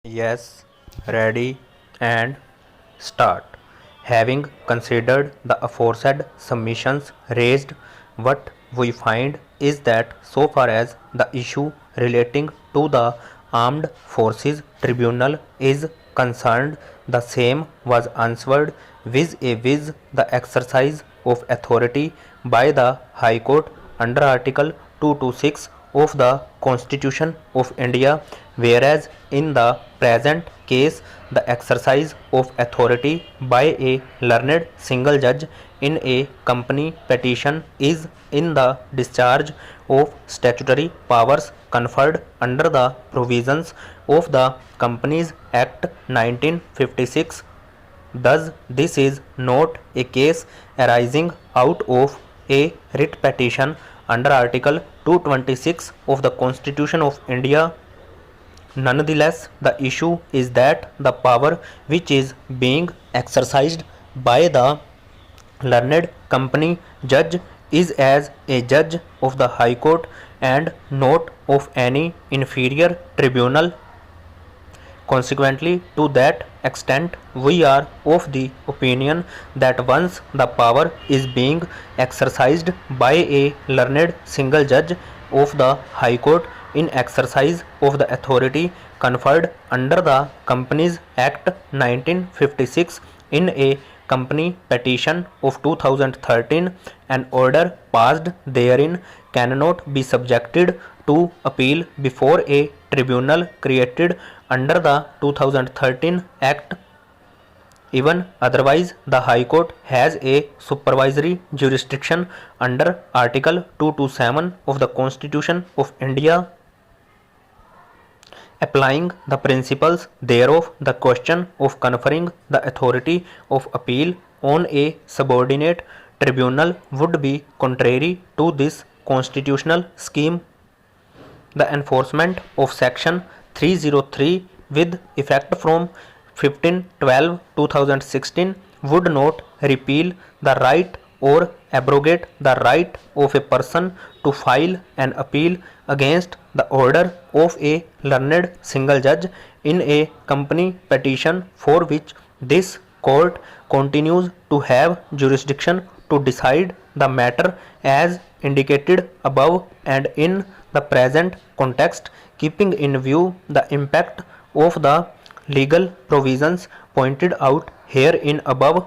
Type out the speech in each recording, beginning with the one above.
Yes, ready and start. Having considered the aforesaid submissions raised, what we find is that so far as the issue relating to the Armed Forces Tribunal is concerned, the same was answered vis-a-vis the exercise of authority by the High Court under Article 226 of the Constitution of India, whereas in the present case the exercise of authority by a learned single judge in a company petition is in the discharge of statutory powers conferred under the provisions of the Companies Act 1956. Thus, this is not a case arising out of a writ petition under Article 226 of the Constitution of India. Nonetheless, the issue is that the power which is being exercised by the learned company judge is as a judge of the High Court and not of any inferior tribunal. Consequently, to that extent, we are of the opinion that once the power is being exercised by a learned single judge of the High Court in exercise of the authority conferred under the Companies Act 1956 in a company petition of 2013, an order passed therein cannot be subjected to appeal before a tribunal created under the 2013 Act. Even otherwise, the High Court has a supervisory jurisdiction under Article 227 of the Constitution of India. Applying the principles thereof, the question of conferring the authority of appeal on a subordinate tribunal would be contrary to this constitutional scheme. The enforcement of Section 303 with effect from 15/12/2016 would not repeal the right or abrogate the right of a person to file an appeal against the order of a learned single judge in a company petition for which this court continues to have jurisdiction to decide the matter as indicated above, and in the present context, keeping in view the impact of the legal provisions pointed out herein above,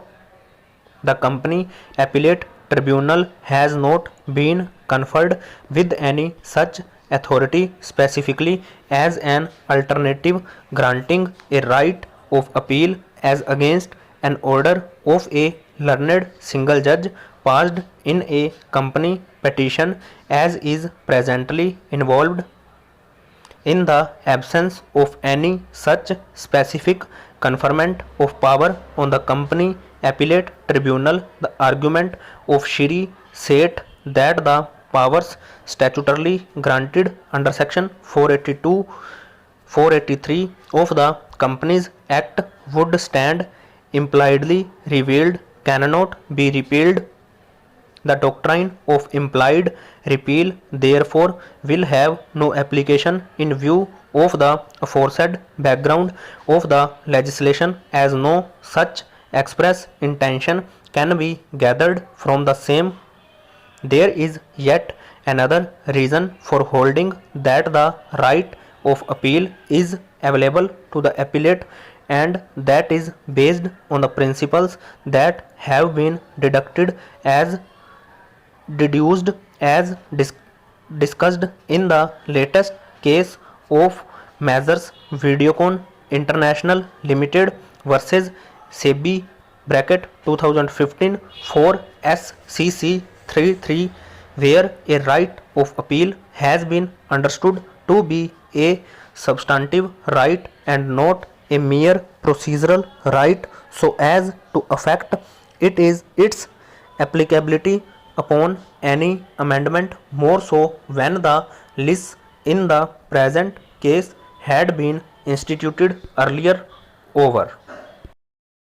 the Company Appellate Tribunal has not been conferred with any such authority specifically as an alternative granting a right of appeal as against an order of a learned single judge passed in a company petition as is presently involved. In the absence of any such specific conferment of power on the Company Appellate Tribunal, the argument of Shri Seth that the powers statutorily granted under Section 483 of the Companies Act would stand impliedly revealed cannot be repealed. The doctrine of implied repeal therefore will have no application in view of the aforesaid background of the legislation, as no such express intention can be gathered from the same. There is yet another reason for holding that the right of appeal is available to the appellate, and that is based on the principles that have been deduced as discussed in the latest case of Mazars Videocon International Limited versus SEBI (2015) for SCC 33, where a right of appeal has been understood to be a substantive right and not a mere procedural right, so as to affect its applicability upon any amendment, more so when the lease in the present case had been instituted earlier. Over.